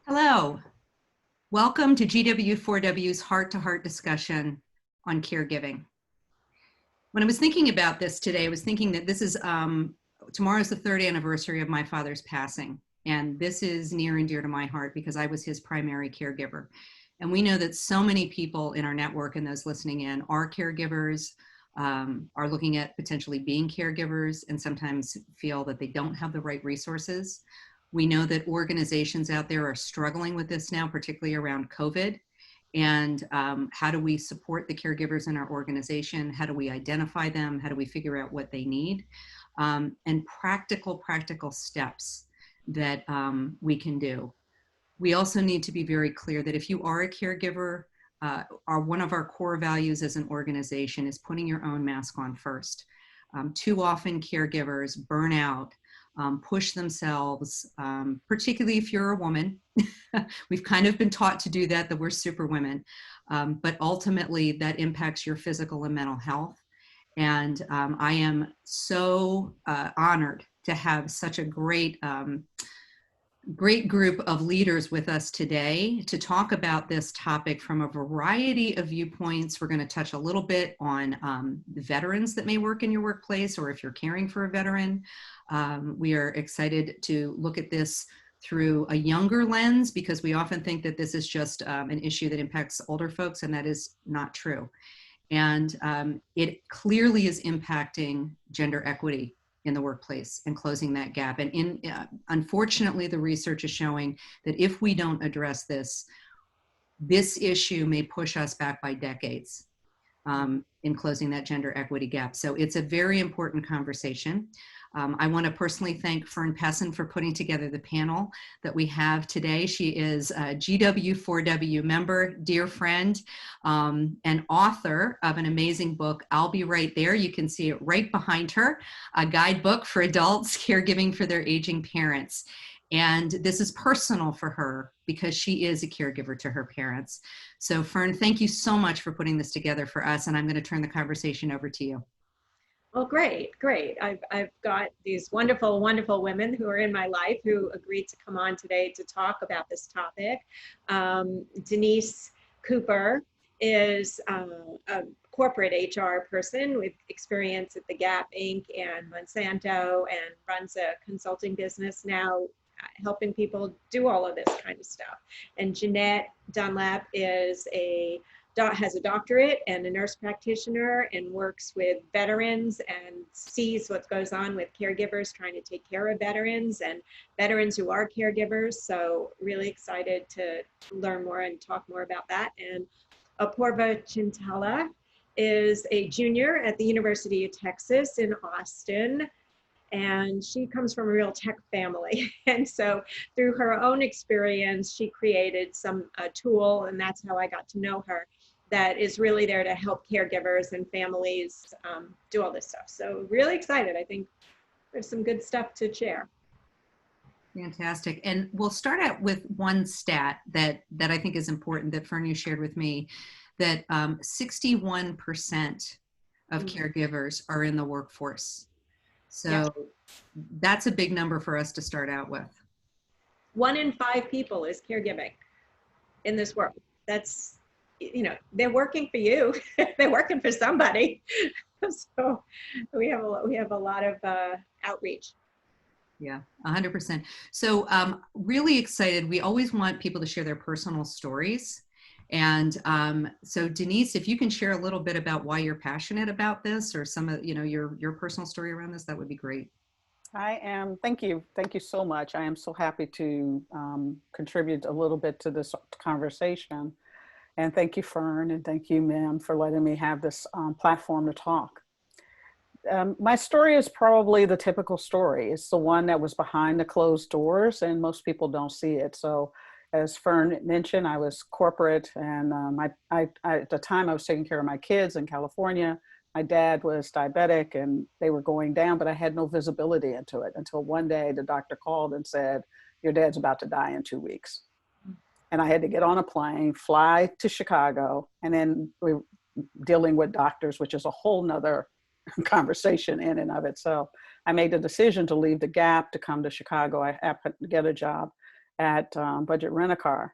Hello, welcome to GW4W's heart-to-heart discussion on caregiving. When I was thinking about this today, I was thinking that this is, tomorrow's the third anniversary of my father's passing. And this is near and dear to my heart because I was his primary caregiver. And we know that so many people in our network and those listening in are caregivers, are looking at potentially being caregivers, and sometimes feel that they don't have the right resources. We know that organizations out there are struggling with this now, particularly around COVID. And how do we support the caregivers in our organization? How do we identify them? How do we figure out what they need? And practical steps that we can do. We also need to be very clear that if you are a caregiver, one of our core values as an organization is putting your own mask on first. Too often caregivers burn out, push themselves, particularly if you're a woman. We've kind of been taught to do that we're super women, but ultimately that impacts your physical and mental health. And I am so honored to have such a great group of leaders with us today to talk about this topic from a variety of viewpoints. We're going to touch a little bit on the veterans that may work in your workplace, or if you're caring for a veteran. We are excited to look at this through a younger lens, because we often think that this is just an issue that impacts older folks, and that is not true. And it clearly is impacting gender equity in the workplace and closing that gap. And unfortunately, the research is showing that if we don't address this issue may push us back by decades in closing that gender equity gap. So it's a very important conversation. I want to personally thank Fern Pessin for putting together the panel that we have today. She is a GW4W member, dear friend, and author of an amazing book, I'll Be Right There. You can see it right behind her, a guidebook for adults caregiving for their aging parents. And this is personal for her because she is a caregiver to her parents. So Fern, thank you so much for putting this together for us. And I'm going to turn the conversation over to you. Well, great. I've got these wonderful women who are in my life who agreed to come on today to talk about this topic. Denise Cooper is a corporate HR person with experience at the Gap Inc. and Monsanto, and runs a consulting business now, helping people do all of this kind of stuff. And Janette Dunlap has a doctorate and a nurse practitioner, and works with veterans and sees what goes on with caregivers trying to take care of veterans and veterans who are caregivers. So really excited to learn more and talk more about that. And Apoorva Chintala is a junior at the University of Texas in Austin. And she comes from a real tech family. And so through her own experience, she created some tool, and that's how I got to know her, that is really there to help caregivers and families do all this stuff. So really excited. I think there's some good stuff to share. Fantastic. And we'll start out with one stat that I think is important that Fern, you shared with me, that 61% of caregivers are in the workforce. So that's a big number for us to start out with. 1 in 5 people is caregiving in this world. That's, you know, they're working for you. They're working for somebody. So we have a lot of outreach. Yeah, 100%. So really excited. We always want people to share their personal stories. And so Denise, if you can share a little bit about why you're passionate about this, or some of, your personal story around this, that would be great. I am. Thank you. Thank you so much. I am so happy to contribute a little bit to this conversation. And thank you, Fern, and thank you, ma'am, for letting me have this platform to talk. My story is probably the typical story. It's the one that was behind the closed doors, and most people don't see it. So as Fern mentioned, I was corporate, and at the time I was taking care of my kids in California. My dad was diabetic and they were going down, but I had no visibility into it until one day the doctor called and said, your dad's about to die in 2 weeks. And I had to get on a plane, fly to Chicago, and then we were dealing with doctors, which is a whole nother conversation in and of itself. I made the decision to leave the Gap to come to Chicago. I happened to get a job at Budget Rent-A-Car.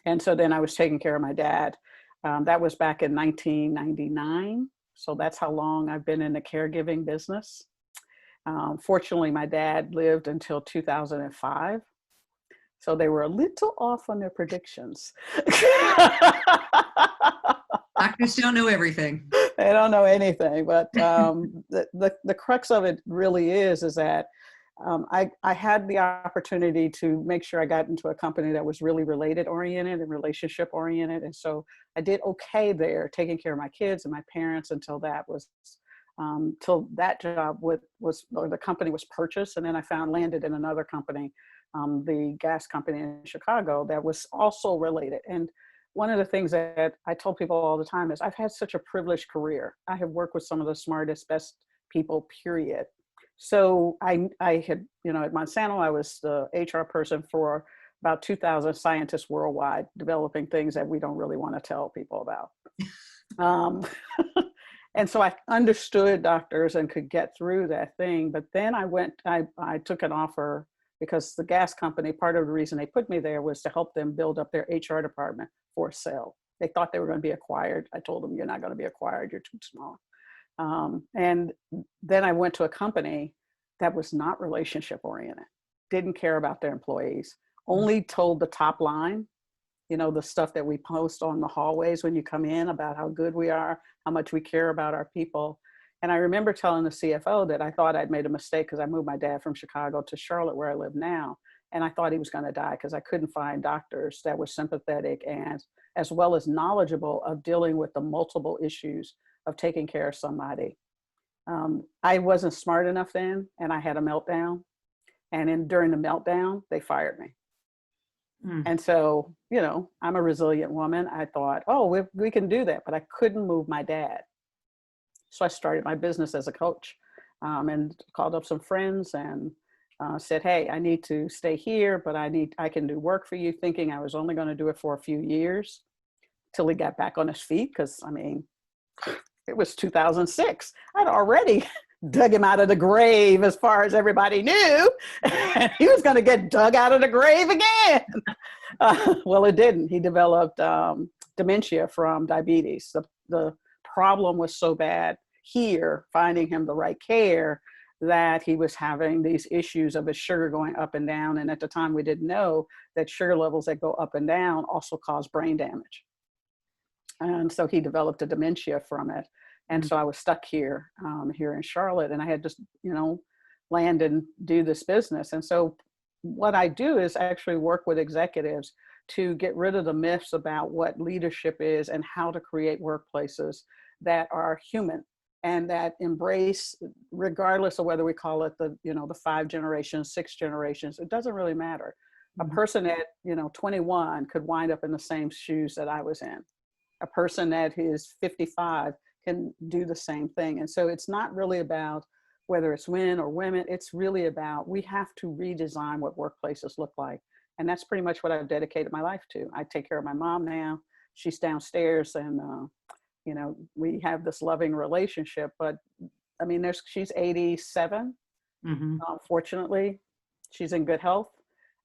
And so then I was taking care of my dad. That was back in 1999. So that's how long I've been in the caregiving business. Fortunately, my dad lived until 2005. So they were a little off on their predictions. Doctors don't know everything. They don't know anything, but the crux of it really is that I had the opportunity to make sure I got into a company that was really related oriented and relationship oriented. And so I did okay there, taking care of my kids and my parents until that job or the company was purchased. And then I landed in another company, the gas company in Chicago, that was also related. And one of the things that I tell people all the time is I've had such a privileged career. I have worked with some of the smartest, best people, period. So I had, at Monsanto, I was the HR person for about 2,000 scientists worldwide, developing things that we don't really want to tell people about. And so I understood doctors and could get through that thing. But then I took an offer because the gas company, part of the reason they put me there was to help them build up their HR department for sale. They thought they were going to be acquired. I told them, you're not going to be acquired. You're too small. And then I went to a company that was not relationship oriented, didn't care about their employees, only told the top line, the stuff that we post on the hallways when you come in about how good we are, how much we care about our people. And I remember telling the CFO that I thought I'd made a mistake because I moved my dad from Chicago to Charlotte, where I live now. And I thought he was going to die because I couldn't find doctors that were sympathetic and as well as knowledgeable of dealing with the multiple issues of taking care of somebody. I wasn't smart enough then, and I had a meltdown. And during the meltdown, they fired me. And so, I'm a resilient woman. I thought, oh, we can do that, but I couldn't move my dad. So I started my business as a coach, and called up some friends and said, hey, I need to stay here, but I can do work for you, thinking I was only going to do it for a few years till he got back on his feet. Because it was 2006. I'd already dug him out of the grave as far as everybody knew. And he was going to get dug out of the grave again. Well, it didn't. He developed dementia from diabetes. The problem was so bad here, finding him the right care, that he was having these issues of his sugar going up and down. And at the time, we didn't know that sugar levels that go up and down also cause brain damage. And so he developed a dementia from it. And so I was stuck here in Charlotte, and I had to, land and do this business. And so what I do is actually work with executives to get rid of the myths about what leadership is and how to create workplaces that are human and that embrace, regardless of whether we call it the 5 generations, 6 generations, it doesn't really matter. A person at 21 could wind up in the same shoes that I was in. A person that is 55 can do the same thing. And so it's not really about whether it's men or women. It's really about, we have to redesign what workplaces look like. And that's pretty much what I've dedicated my life to. I take care of my mom now. She's downstairs, and we have this loving relationship. But she's 87. Fortunately, she's in good health.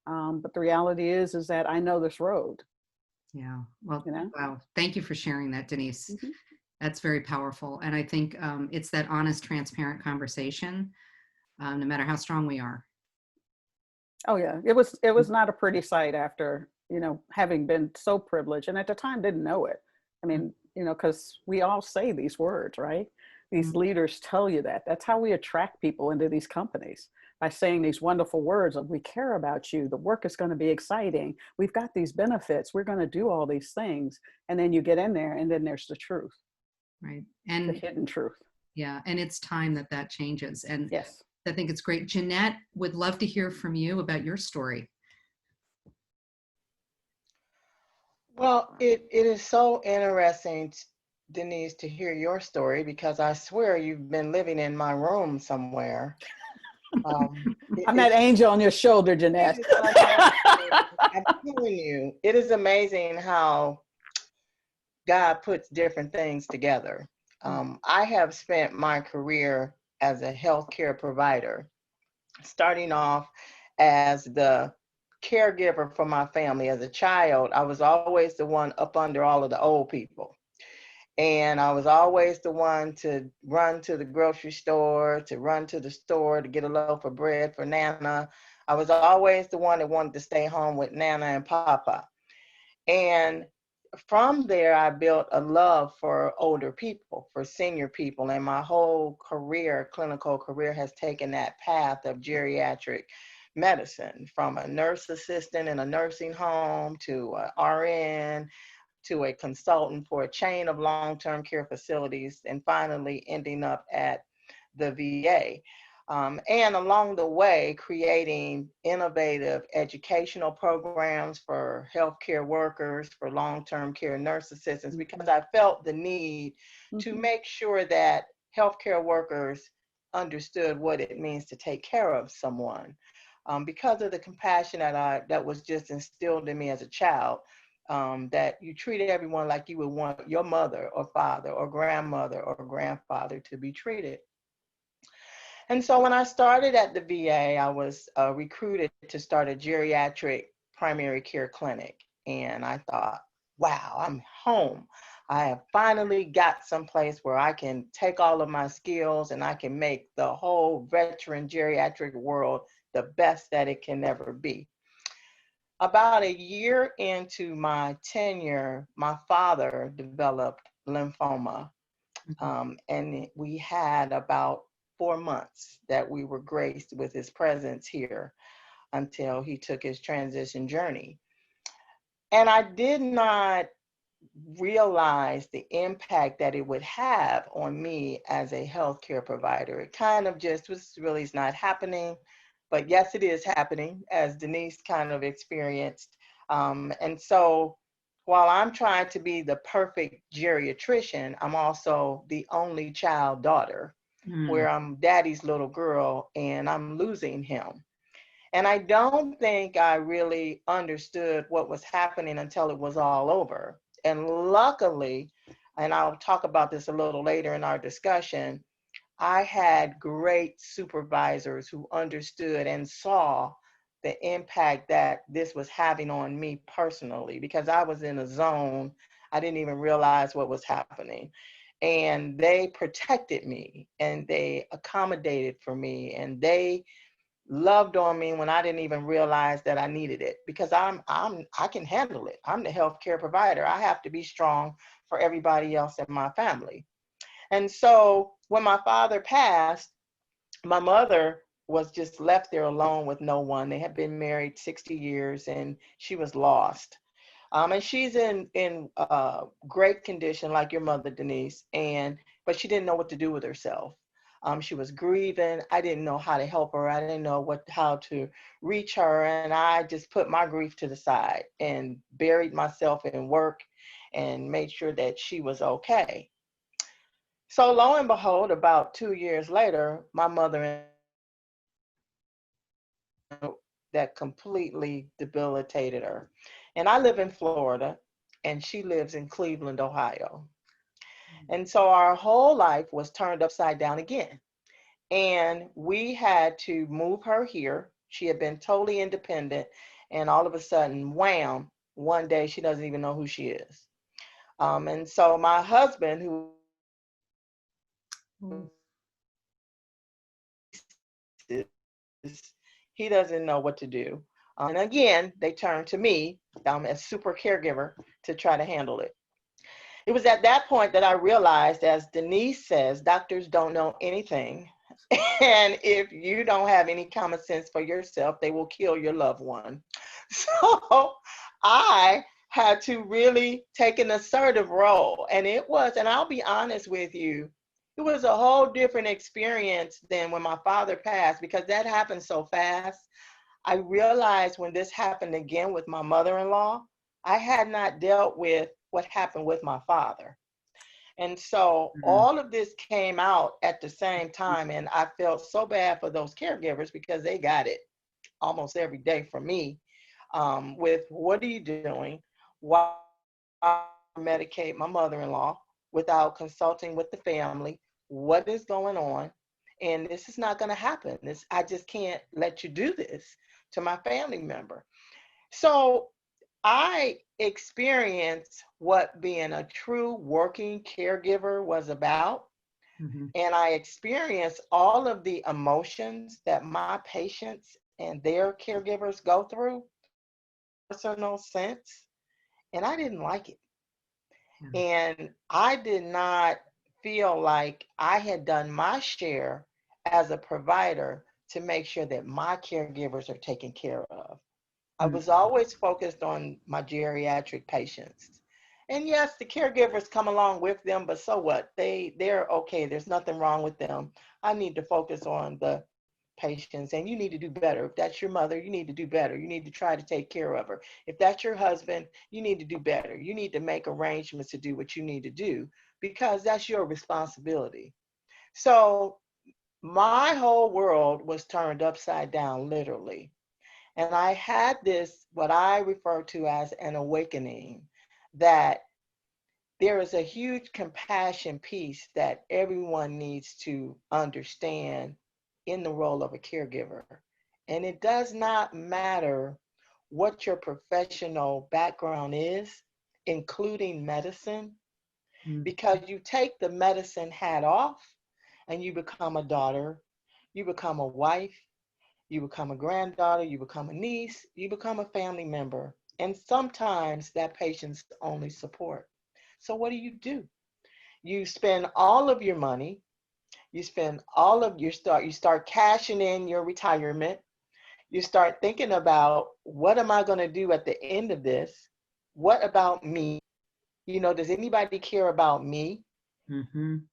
But the reality is that I know this road. Yeah. Well, wow. Thank you for sharing that, Denise. That's very powerful. And I think it's that honest, transparent conversation, no matter how strong we are. Oh yeah. It was not a pretty sight after, having been so privileged, and at the time didn't know it. Because we all say these words, right? These leaders tell you that. That's how we attract people into these companies, by saying these wonderful words of, we care about you, the work is going to be exciting, we've got these benefits, we're going to do all these things. And then you get in there, and then there's the truth. Right. And the hidden truth. Yeah. And it's time that changes. And yes, I think it's great. Janette, would love to hear from you about your story. Well, it is so interesting, Denise, to hear your story, because I swear you've been living in my room somewhere. I'm that angel on your shoulder, Janette. I'm telling you, it is amazing how God puts different things together. I have spent my career as a healthcare provider, starting off as the caregiver for my family. As a child, I was always the one up under all of the old people. And I was always the one to run to the grocery store, to run to the store to get a loaf of bread for Nana. I was always the one that wanted to stay home with Nana and Papa. And from there, I built a love for older people, for senior people. And my whole career, clinical career, has taken that path of geriatric medicine, from a nurse assistant in a nursing home to an RN, to a consultant for a chain of long-term care facilities, and finally ending up at the VA. And along the way, creating innovative educational programs for healthcare workers, for long-term care nurse assistants, because I felt the need to make sure that healthcare workers understood what it means to take care of someone. Because of the compassion that was just instilled in me as a child, that you treated everyone like you would want your mother or father or grandmother or grandfather to be treated. And so when I started at the VA, I was recruited to start a geriatric primary care clinic. And I thought, wow, I'm home. I have finally got someplace where I can take all of my skills and I can make the whole veteran geriatric world the best that it can ever be. About a year into my tenure, my father developed lymphoma. And we had about 4 months that we were graced with his presence here until he took his transition journey. And I did not realize the impact that it would have on me as a healthcare provider. It kind of just was really, it's not happening, but yes, it is happening, as Denise kind of experienced. And so while I'm trying to be the perfect geriatrician, I'm also the only child daughter, where I'm daddy's little girl and I'm losing him. And I don't think I really understood what was happening until it was all over. And luckily, and I'll talk about this a little later in our discussion, I had great supervisors who understood and saw the impact that this was having on me personally, because I was in a zone. I didn't even realize what was happening. And they protected me and they accommodated for me and they loved on me when I didn't even realize that I needed it, because I can handle it. I'm the healthcare provider. I have to be strong for everybody else in my family. And so when my father passed, my mother was just left there alone with no one. They had been married 60 years and she was lost. And she's in great condition, like your mother, Denise, but she didn't know what to do with herself. She was grieving. I didn't know how to help her. I didn't know how to reach her. And I just put my grief to the side and buried myself in work and made sure that she was okay. So lo and behold, about 2 years later, my mother that completely debilitated her. And I live in Florida and she lives in Cleveland, Ohio. And so our whole life was turned upside down again. And we had to move her here. She had been totally independent. And all of a sudden, wham, one day she doesn't even know who she is. And so my husband, who he doesn't know what to do. And again, they turned to me as super caregiver to try to handle it. It was at that point that I realized, as Denise says, doctors don't know anything. And if you don't have any common sense for yourself, they will kill your loved one. So I had to really take an assertive role. And I'll be honest with you, it was a whole different experience than when my father passed, because that happened so fast. I realized when this happened again with my mother-in-law, I had not dealt with what happened with my father. And so all of this came out at the same time. And I felt so bad for those caregivers because they got it almost every day from me with, what are you doing? Why medicate my mother-in-law without consulting with the family? What is going on? And this is not going to happen. I just can't let you do this to my family member. So I experienced what being a true working caregiver was about. Mhm. And I experienced all of the emotions that my patients and their caregivers go through, personal sense, and I didn't like it. Yeah. And I did not feel like I had done my share as a provider to make sure that my caregivers are taken care of. I Mm. was always focused on my geriatric patients. And yes, the caregivers come along with them, but so what? They're okay. There's nothing wrong with them. I need to focus on the patients, and you need to do better. If that's your mother, you need to do better. You need to try to take care of her. If that's your husband, you need to do better. You need to make arrangements to do what you need to do because that's your responsibility. So my whole world was turned upside down, literally. And I had this, what I refer to as an awakening, that there is a huge compassion piece that everyone needs to understand in the role of a caregiver. And it does not matter what your professional background is, including medicine, Mm. because you take the medicine hat off and you become a daughter, you become a wife, you become a granddaughter, you become a niece, you become a family member, and sometimes that patient's only support. So what do? You spend all of your money, you spend all of your you start cashing in your retirement, you start thinking about what am I going to do at the end of this? What about me? You know, does anybody care about me? Mhm.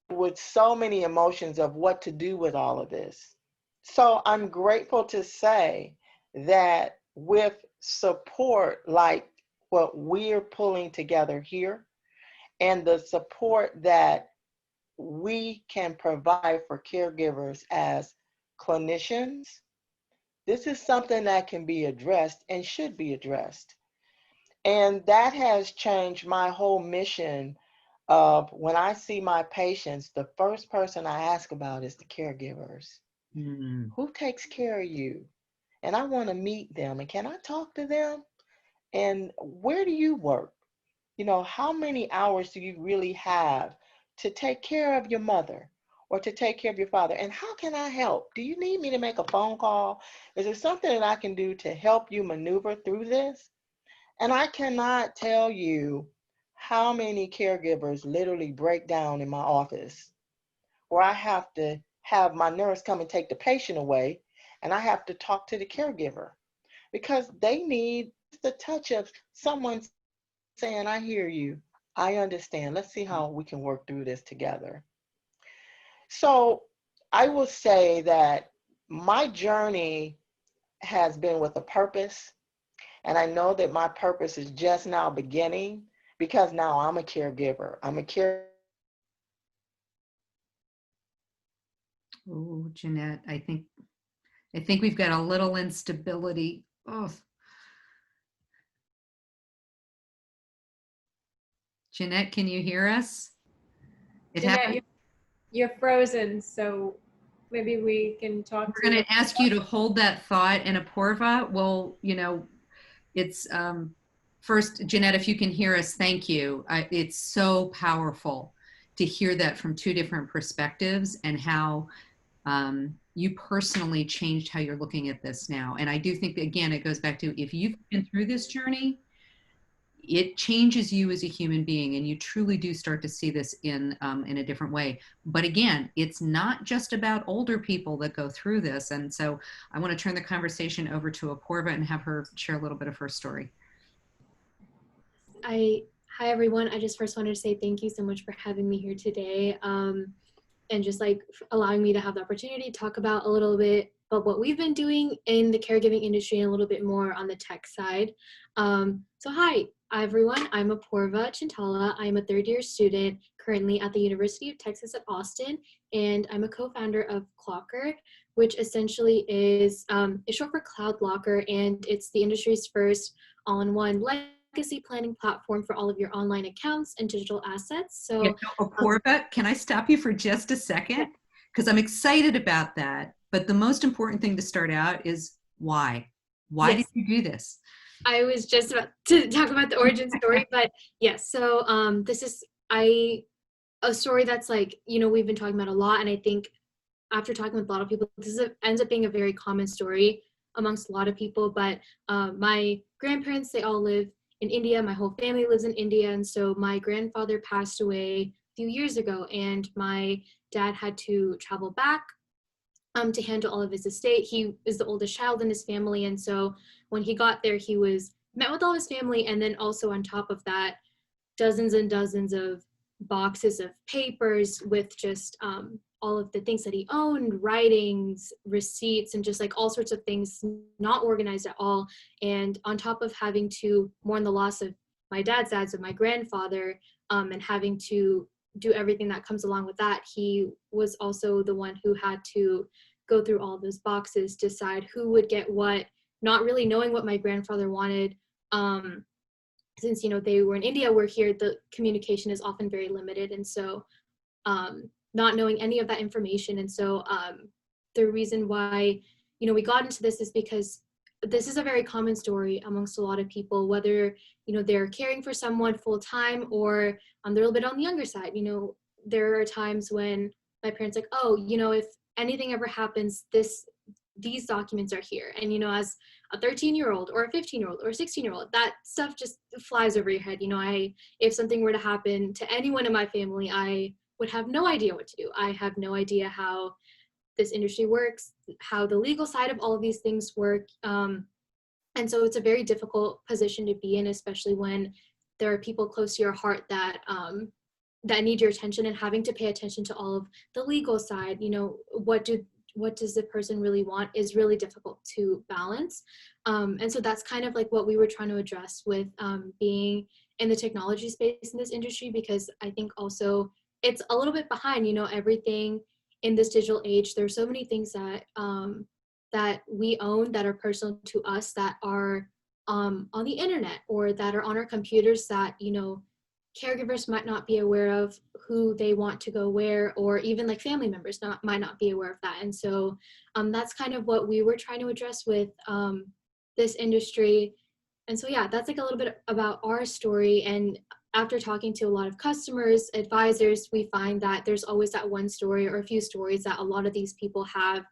With so many emotions of what to do with all of this. So I'm grateful to say that with support like what we're pulling together here and the support that we can provide for caregivers as clinicians, this is something that can be addressed and should be addressed. And that has changed my whole mission of when I see my patients, the first person I ask about is the caregivers. Mm. Who takes care of you? And I want to meet them. And can I talk to them? And where do you work? You know, how many hours do you really have to take care of your mother or to take care of your father? And how can I help? Do you need me to make a phone call? Is there something that I can do to help you maneuver through this? And I cannot tell you how many caregivers literally break down in my office where I have to have my nurse come and take the patient away and I have to talk to the caregiver because they need the touch of someone saying, I hear you, I understand, let's see how we can work through this together. So I will say that my journey has been with a purpose. And I know that my purpose is just now beginning because now I'm a caregiver. I'm a caregiver. Oh, Janette, I think we've got a little instability. Oh, Janette, can you hear us? It happened. Janette, you're frozen, so maybe we can talk We're to going you. to ask you to hold that thought, and Apoorva will, it's first, Janette, if you can hear us, thank you. It's so powerful to hear that from two different perspectives and how you personally changed how you're looking at this now. And I do think that, again, it goes back to if you've been through this journey, it changes you as a human being, and you truly do start to see this in a different way. But again, it's not just about older people that go through this. And so I want to turn the conversation over to Apoorva and have her share a little bit of her story. Hi everyone. I just first wanted to say thank you so much for having me here today, and just like allowing me to have the opportunity to talk about a little bit about what we've been doing in the caregiving industry and a little bit more on the tech side. So hi everyone, I'm Apoorva Chintala. I'm a third-year student currently at the University of Texas at Austin, and I'm a co-founder of Clocker, which essentially is short for Cloud Locker, and it's the industry's first all-in-one legacy planning platform for all of your online accounts and digital assets. So, Apoorva, can I stop you for just a second? Because I'm excited about that. But the most important thing to start out is why? Why did Yes. you do this? I was just about to talk about the origin story, but yes. So this is a story that's like, we've been talking about a lot, and I think after talking with a lot of people, ends up being a very common story amongst a lot of people. But my grandparents, they all live in India. My whole family lives in India, and so my grandfather passed away a few years ago, and my dad had to travel back to handle all of his estate. He is the oldest child in his family, and so when he got there, he was met with all his family, and then also on top of that, dozens and dozens of boxes of papers with just all of the things that he owned, writings, receipts, and just like all sorts of things not organized at all. And on top of having to mourn the loss of my dad's dad, so my grandfather, and having to do everything that comes along with that, he was also the one who had to go through all those boxes, decide who would get what, not really knowing what my grandfather wanted. Since they were in India, we're here, the communication is often very limited, and so not knowing any of that information. And so the reason why we got into this is because this is a very common story amongst a lot of people, whether they're caring for someone full time or they're a little bit on the younger side. There are times when my parents like, oh, if anything ever happens, these documents are here. And as a 13-year-old or a 15-year-old or a 16-year-old, that stuff just flies over your head. If something were to happen to anyone in my family, I would have no idea what to do. I have no idea how this industry works, how the legal side of all of these things work. And so it's a very difficult position to be in, especially when there are people close to your heart that need your attention, and having to pay attention to all of the legal side. What does the person really want is really difficult to balance. And so that's kind of like what we were trying to address with being in the technology space in this industry, because I think also it's a little bit behind, everything in this digital age. There's so many things that that we own that are personal to us, that are on the internet or that are on our computers, that caregivers might not be aware of who they want to go where, or even like family members might not be aware of that. And so that's kind of what we were trying to address with this industry. And so yeah, that's like a little bit about our story. And after talking to a lot of customers, advisors, we find that there's always that one story or a few stories that a lot of these people have,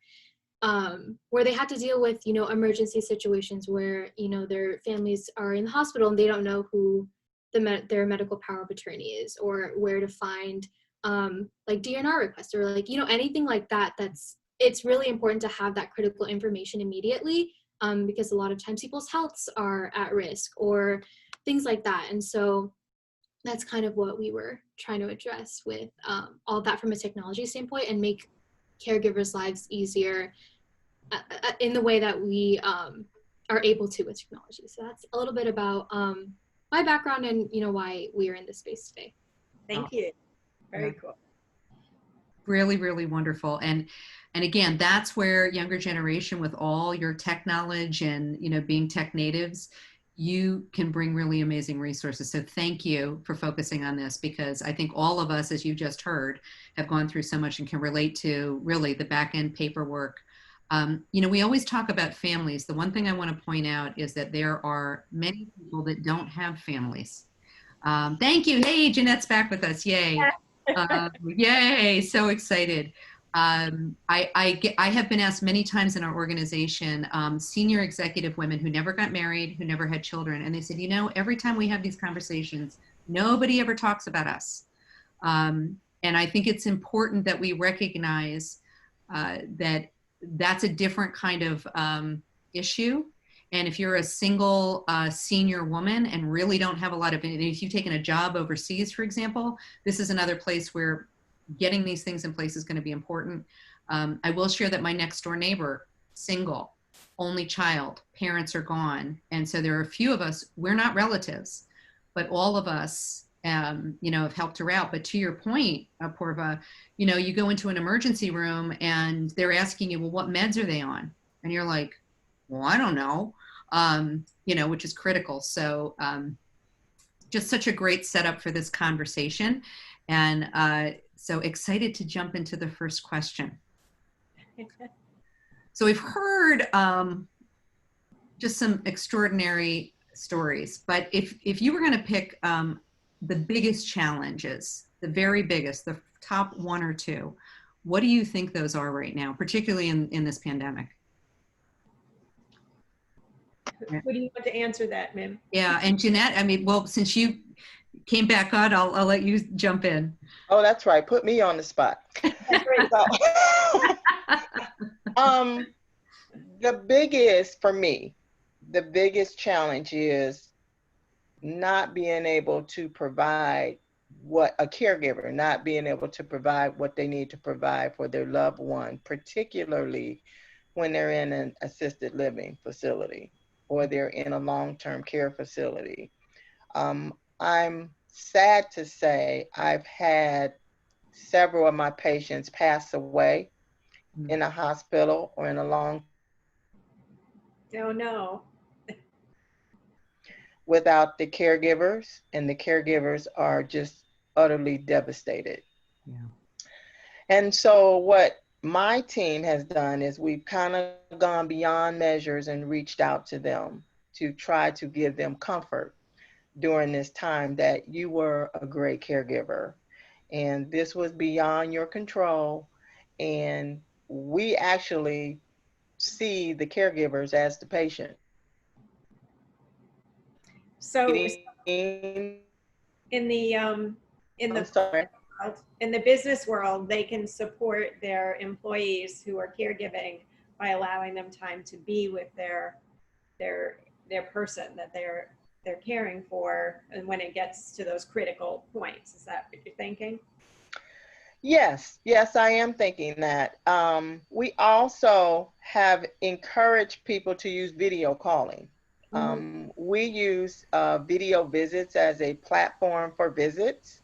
where they had to deal with emergency situations where their families are in the hospital and they don't know who their medical power of attorney is, or where to find like DNR requests, or like anything like that. It's really important to have that critical information immediately, because a lot of times people's healths are at risk or things like that. And so that's kind of what we were trying to address with all that from a technology standpoint, and make caregivers' lives easier in the way that we are able to with technology. So that's a little bit about my background and why we are in this space today. Thank you. Very cool. Really, really wonderful. And again, that's where younger generation, with all your tech knowledge and being tech natives, you can bring really amazing resources. So thank you for focusing on this, because I think all of us, as you just heard, have gone through so much and can relate to really the back end paperwork. We always talk about families. The one thing I want to point out is that there are many people that don't have families. Thank you. Hey, Janette's back with us. Yay. Yay. So excited. I have been asked many times in our organization, senior executive women who never got married, who never had children. And they said, every time we have these conversations, nobody ever talks about us. And I think it's important that we recognize that that's a different kind of issue. And if you're a single senior woman and really don't have a lot of, if you've taken a job overseas, for example, this is another place where getting these things in place is going to be important. I will share that my next door neighbor, single, only child, parents are gone. And so there are a few of us, we're not relatives, but all of us have helped her out. But to your point, Apoorva, you go into an emergency room and they're asking you, well, what meds are they on? And you're like, well, I don't know, which is critical. So just such a great setup for this conversation. And so excited to jump into the first question. So we've heard just some extraordinary stories, but if you were going to pick the biggest challenges, the very biggest, the top one or two, what do you think those are right now, particularly in this pandemic? Who do you want to answer that, Mim? Yeah, and Janette, I mean, well, since you came back on, I'll let you jump in. Oh, that's right. Put me on the spot. So, the biggest, for me, the biggest challenge is not being able to provide what a caregiver, not being able to provide what they need to provide for their loved one, particularly when they're in an assisted living facility or they're in a long-term care facility. I'm sad to say I've had several of my patients pass away in a hospital or in a long Oh, no. without the caregivers, and the caregivers are just utterly devastated. Yeah. And so what my team has done is we've kind of gone beyond measures and reached out to them to try to give them comfort during this time that you were a great caregiver and this was beyond your control. And we actually see the caregivers as the patient. So I'm in the sorry. in the business world, they can support their employees who are caregiving by allowing them time to be with their person that they're caring for, and when it gets to those critical points. Is that what you're thinking? Yes, I am thinking that. We also have encouraged people to use video calling. We use video visits as a platform for visits.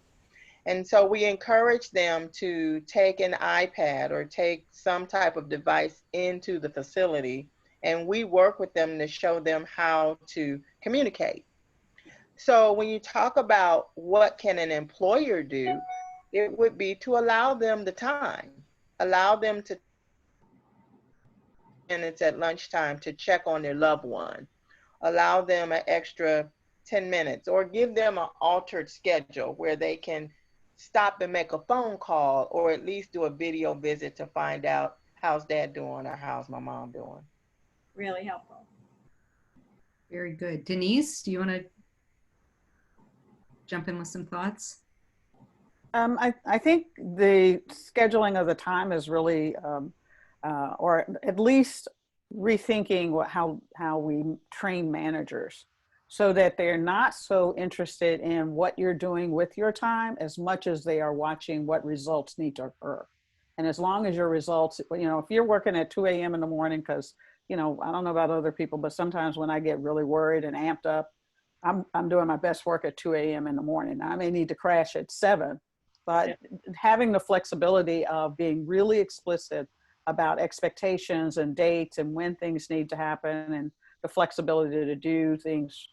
And so we encourage them to take an iPad or take some type of device into the facility, and we work with them to show them how to communicate. So when you talk about what can an employer do, it would be to allow them the time, allow them to minutes at lunchtime to check on their loved one, allow them an extra 10 minutes, or give them an altered schedule where they can stop and make a phone call or at least do a video visit to find out how's dad doing or how's my mom doing. Really helpful. Very good. Denise, do you want to jump in with some thoughts? I think the scheduling of the time is really, or at least rethinking how we train managers so that they're not so interested in what you're doing with your time as much as they are watching what results need to occur. And as long as your results, if you're working at 2 a.m. in the morning, because, I don't know about other people, but sometimes when I get really worried and amped up, I'm doing my best work at 2 a.m. in the morning. I may need to crash at 7, but having the flexibility of being really explicit about expectations and dates and when things need to happen and the flexibility to do things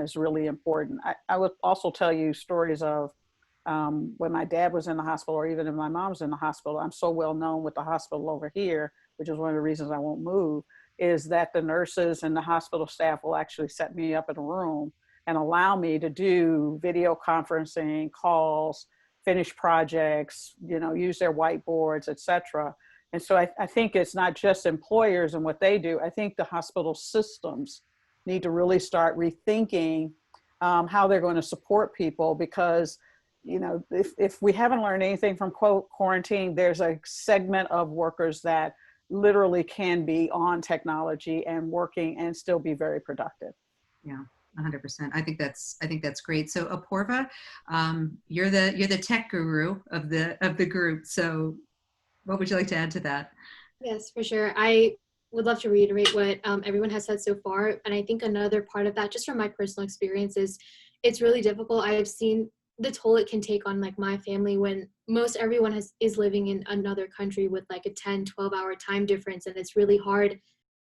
is really important. I would also tell you stories of when my dad was in the hospital, or even if my mom's in the hospital. I'm so well known with the hospital over here, which is one of the reasons I won't move, is that the nurses and the hospital staff will actually set me up in a room and allow me to do video conferencing, calls, finish projects, use their whiteboards, etc. And so I think it's not just employers and what they do. I think the hospital systems need to really start rethinking how they're going to support people, because if we haven't learned anything from quarantine, there's a segment of workers that literally can be on technology and working and still be very productive. Yeah, 100%. I think that's great. So Apoorva, you're the tech guru of the group. So what would you like to add to that? Yes, for sure. I would love to reiterate what everyone has said so far. And I think another part of that, just from my personal experience, is it's really difficult. I've seen the toll it can take on my family when most everyone is living in another country with a 10-12 hour time difference. And it's really hard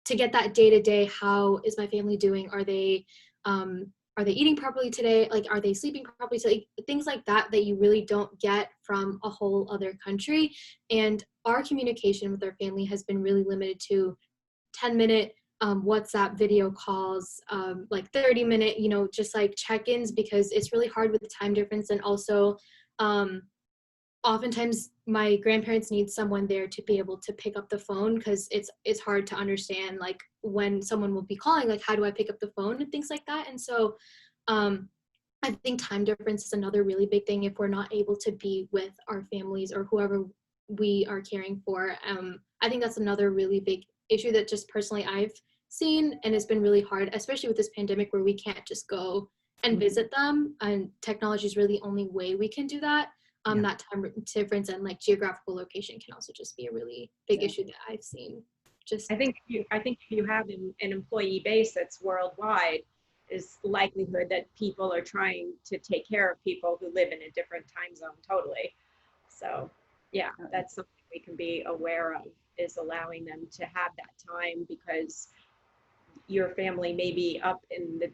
to get that day to day. How is my family doing? Are they are they eating properly today? Like, are they sleeping properly? So, like, things like that that you really don't get from a whole other country. And our communication with our family has been really limited to 10-minute WhatsApp video calls, like 30-minute, you know, just like check-ins, because it's really hard with the time difference. And also, oftentimes my grandparents need someone there to be able to pick up the phone, because it's hard to understand, like, when someone will be calling, like, how do I pick up the phone and things like that. And so I think time difference is another really big thing if we're not able to be with our families or whoever we are caring for. I think that's another really big issue that just personally I've seen, and it's been really hard, especially with this pandemic where we can't just go and visit them, and technology is really the only way we can do that. That time difference and like geographical location can also just be a really big issue that I've seen. Just I think if you have an employee base that's worldwide, is likelihood that people are trying to take care of people who live in a different time zone totally. So yeah, that's something we can be aware of, is allowing them to have that time, because your family may be up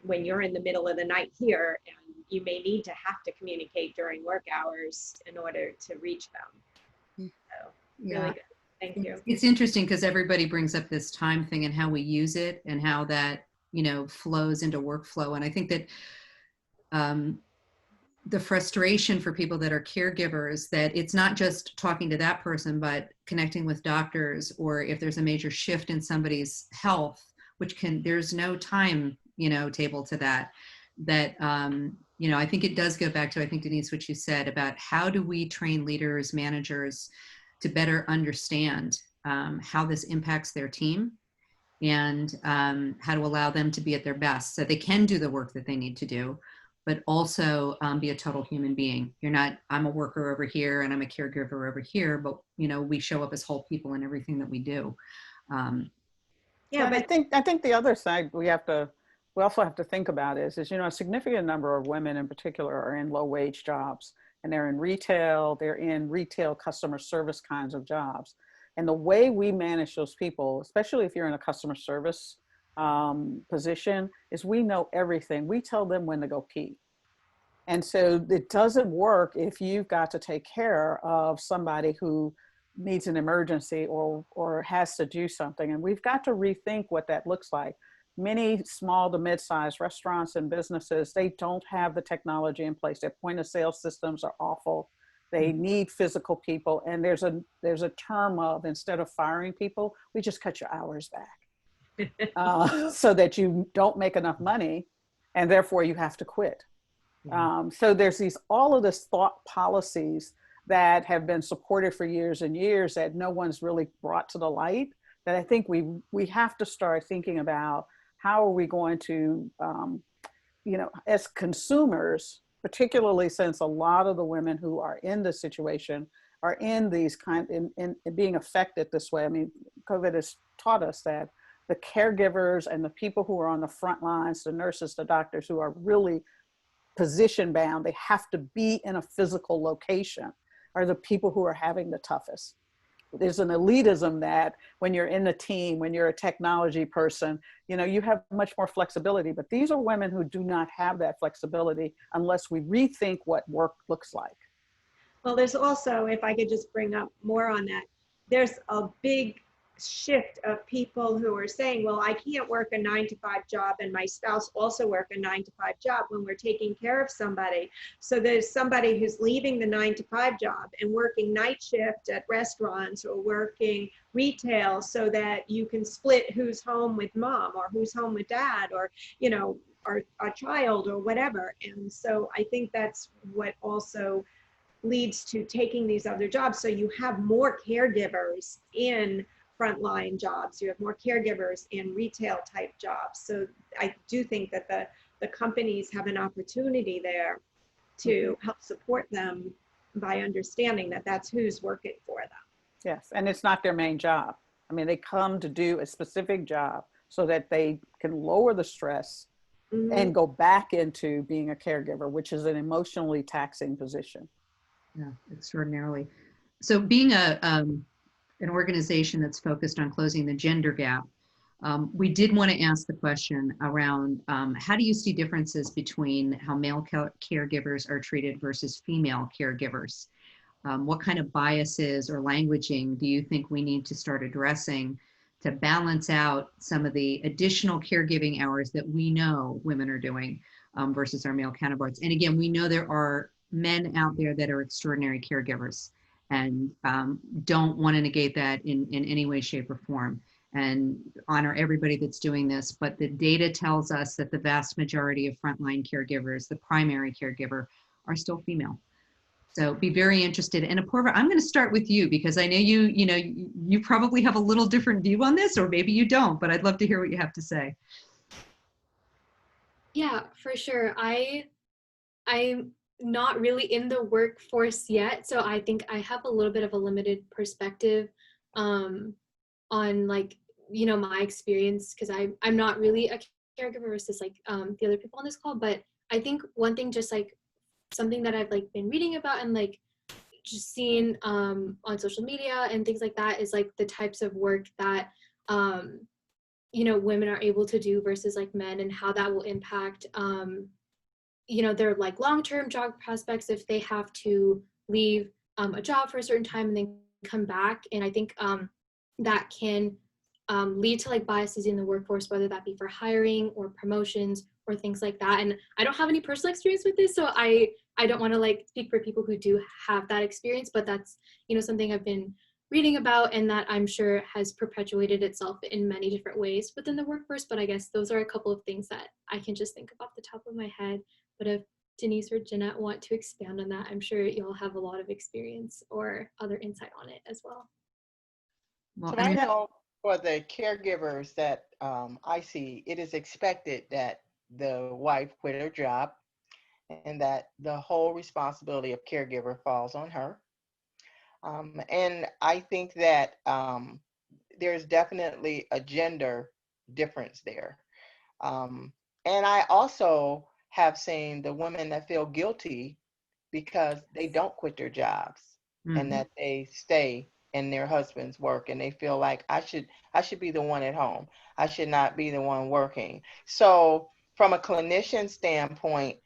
when you're in the middle of the night here, and you may need to have to communicate during work hours in order to reach them. So really good. Thank you. It's interesting because everybody brings up this time thing and how we use it and how that, you know, flows into workflow. And I think that the frustration for people that are caregivers, that it's not just talking to that person, but connecting with doctors, or if there's a major shift in somebody's health, which there's no time, you know, table to that, you know, I think it does go back to, I think, Denise, what you said about how do we train leaders, managers to better understand how this impacts their team, and how to allow them to be at their best so they can do the work that they need to do, but also be a total human being. You're not, I'm a worker over here and I'm a caregiver over here, but, you know, we show up as whole people in everything that we do. Yeah, but I think the other side we also have to think about is, you know, a significant number of women in particular are in low wage jobs, and they're in retail customer service kinds of jobs. And the way we manage those people, especially if you're in a customer service position, is we know everything. We tell them when to go pee. And so it doesn't work if you've got to take care of somebody who needs an emergency or has to do something. And we've got to rethink what that looks like. Many small to mid-sized restaurants and businesses, they don't have the technology in place. Their point of sale systems are awful. They need physical people. And there's a term of, instead of firing people, we just cut your hours back so that you don't make enough money, and therefore you have to quit. So there's all of this thought policies that have been supported for years and years that no one's really brought to the light, that I think we have to start thinking about. How are we going to, you know, as consumers, particularly since a lot of the women who are in this situation are in these in being affected this way. I mean, COVID has taught us that the caregivers and the people who are on the front lines, the nurses, the doctors who are really position bound, they have to be in a physical location, are the people who are having the toughest. There's an elitism that when you're in the team, when you're a technology person, you know, you have much more flexibility, but these are women who do not have that flexibility unless we rethink what work looks like. Well, there's also, if I could just bring up more on that, there's a big shift of people who are saying, well, I can't work a 9-to-5 job and my spouse also work a 9-to-5 job when we're taking care of somebody. So there's somebody who's leaving the 9-to-5 job and working night shift at restaurants or working retail, so that you can split who's home with mom or who's home with dad, or, you know, or a child or whatever. And so I think that's what also leads to taking these other jobs. So you have more caregivers in frontline jobs, you have more caregivers in retail type jobs. So I do think that the companies have an opportunity there to help support them by understanding that that's who's working for them. Yes, and it's not their main job. I mean, they come to do a specific job so that they can lower the stress and go back into being a caregiver, which is an emotionally taxing position. Yeah, extraordinarily. So being an organization that's focused on closing the gender gap, We did want to ask the question around how do you see differences between how male caregivers are treated versus female caregivers? What kind of biases or languaging do you think we need to start addressing to balance out some of the additional caregiving hours that we know women are doing versus our male counterparts? And again, we know there are men out there that are extraordinary caregivers and don't want to negate that in any way, shape, or form, and honor everybody that's doing this. But the data tells us that the vast majority of frontline caregivers, the primary caregiver, are still female. So be very interested. And Apoorva, I'm going to start with you because I know you probably have a little different view on this, or maybe you don't, but I'd love to hear what you have to say. Yeah, for sure. I'm not really in the workforce yet, so I think I have a little bit of a limited perspective on like, my experience, because I'm not really a caregiver versus like the other people on this call. But I think one thing, just like something that I've like been reading about and like just seen on social media and things like that, is like the types of work that women are able to do versus like men, and how that will impact their like long-term job prospects if they have to leave a job for a certain time and then come back. And I think that can lead to like biases in the workforce, whether that be for hiring or promotions or things like that. And I don't have any personal experience with this, so I don't want to like speak for people who do have that experience, but that's something I've been reading about, and that I'm sure has perpetuated itself in many different ways within the workforce. But I guess those are a couple of things that I can just think of off the top of my head. But if Denise or Janette want to expand on that, I'm sure you'll have a lot of experience or other insight on it as well. Well, So I know for the caregivers that I see, it is expected that the wife quit her job and that the whole responsibility of caregiver falls on her. And I think that there's definitely a gender difference there. And I also have seen the women that feel guilty because they don't quit their jobs and that they stay in their husband's work, and they feel like I should be the one at home. I should not be the one working. So from a clinician standpoint,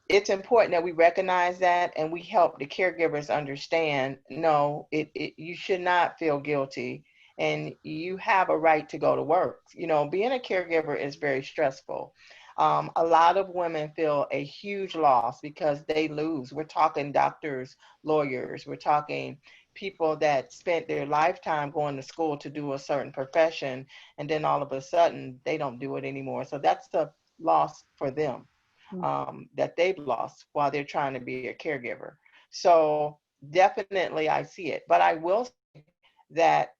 it's important that we recognize that and we help the caregivers understand, no, you should not feel guilty and you have a right to go to work. Being a caregiver is very stressful. A lot of women feel a huge loss because they lose. We're talking doctors, lawyers, we're talking people that spent their lifetime going to school to do a certain profession, and then all of a sudden they don't do it anymore. So that's the loss for them. That they've lost while they're trying to be a caregiver. So definitely I see it. But I will say that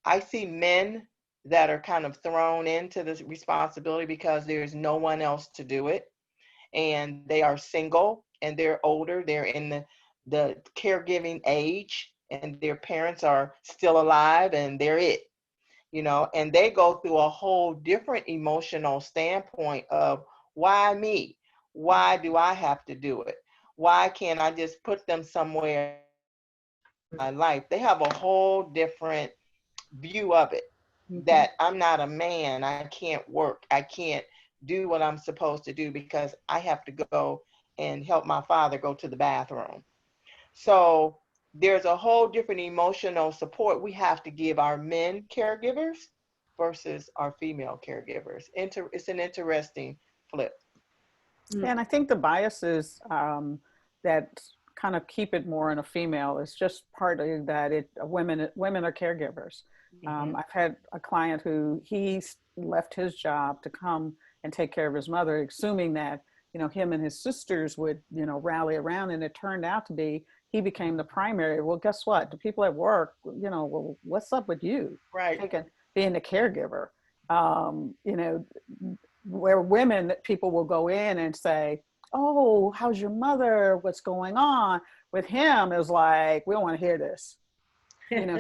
I see men that are kind of thrown into this responsibility because there's no one else to do it. And they are single and they're older. They're in the caregiving age and their parents are still alive and they're it. And they go through a whole different emotional standpoint of why me? Why do I have to do it? Why can't I just put them somewhere in my life? They have a whole different view of it, that I'm not a man. I can't work. I can't do what I'm supposed to do because I have to go and help my father go to the bathroom. So there's a whole different emotional support we have to give our men caregivers versus our female caregivers. It's an interesting flip. And I think the biases that kind of keep it more in a female is just partly that women are caregivers. I've had a client who he left his job to come and take care of his mother, assuming that him and his sisters would rally around, and it turned out to be he became the primary. Well, guess what? The people at work, well, what's up with you? Right. Being a caregiver. Where women, people will go in and say, oh, how's your mother? What's going on? With him, it was like, we don't want to hear this.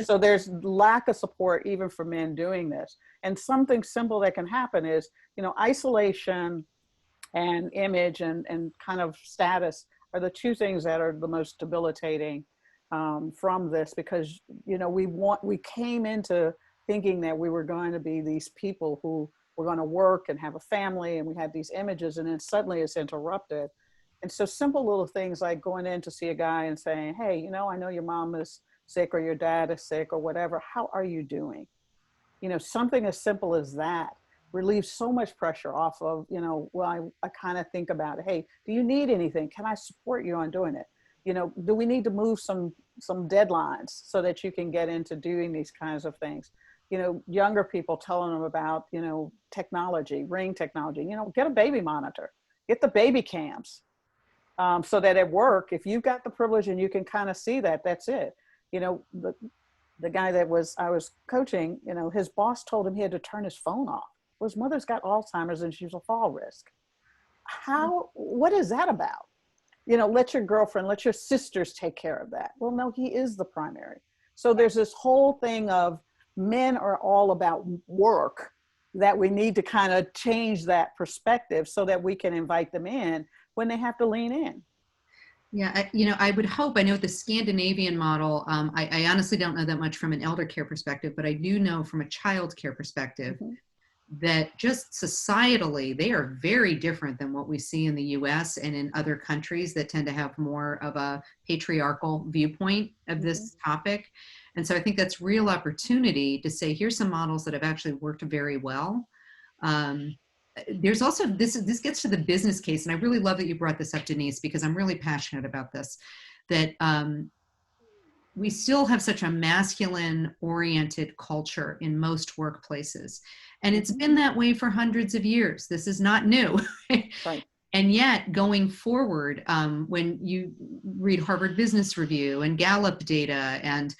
So there's lack of support even for men doing this. And something simple that can happen is, isolation and image and kind of status are the two things that are the most debilitating from this, because, we came into thinking that we were going to be these people who were going to work and have a family, and we had these images, and then suddenly it's interrupted. And so simple little things like going in to see a guy and saying, hey, you know, I know your mom is sick or your dad is sick or whatever. How are you doing? You know, something as simple as that relieves so much pressure off of, you know, well, I kind of think about, hey, do you need anything? Can I support you on doing it? You know, do we need to move some deadlines so that you can get into doing these kinds of things? You know, younger people telling them about, you know, technology, ring technology, you know, get a baby monitor, get the baby cams, so that at work, if you've got the privilege and you can kind of see that, that's it. You know, the guy that I was coaching, you know, his boss told him he had to turn his phone off. Well, his mother's got Alzheimer's and she's a fall risk. What is that about? You know, let your girlfriend, let your sisters take care of that. Well, no, he is the primary. So there's this whole thing of men are all about work, that we need to kind of change that perspective so that we can invite them in when they have to lean in. Yeah, you know, I would hope, I know the Scandinavian model, I honestly don't know that much from an elder care perspective, but I do know from a child care perspective that just societally, they are very different than what we see in the US and in other countries that tend to have more of a patriarchal viewpoint of this topic. And so I think that's real opportunity to say, here's some models that have actually worked very well. There's also, this gets to the business case, and I really love that you brought this up, Denise, because I'm really passionate about this, that we still have such a masculine-oriented culture in most workplaces. And it's been that way for hundreds of years. This is not new. Right. And yet, going forward, when you read Harvard Business Review and Gallup data and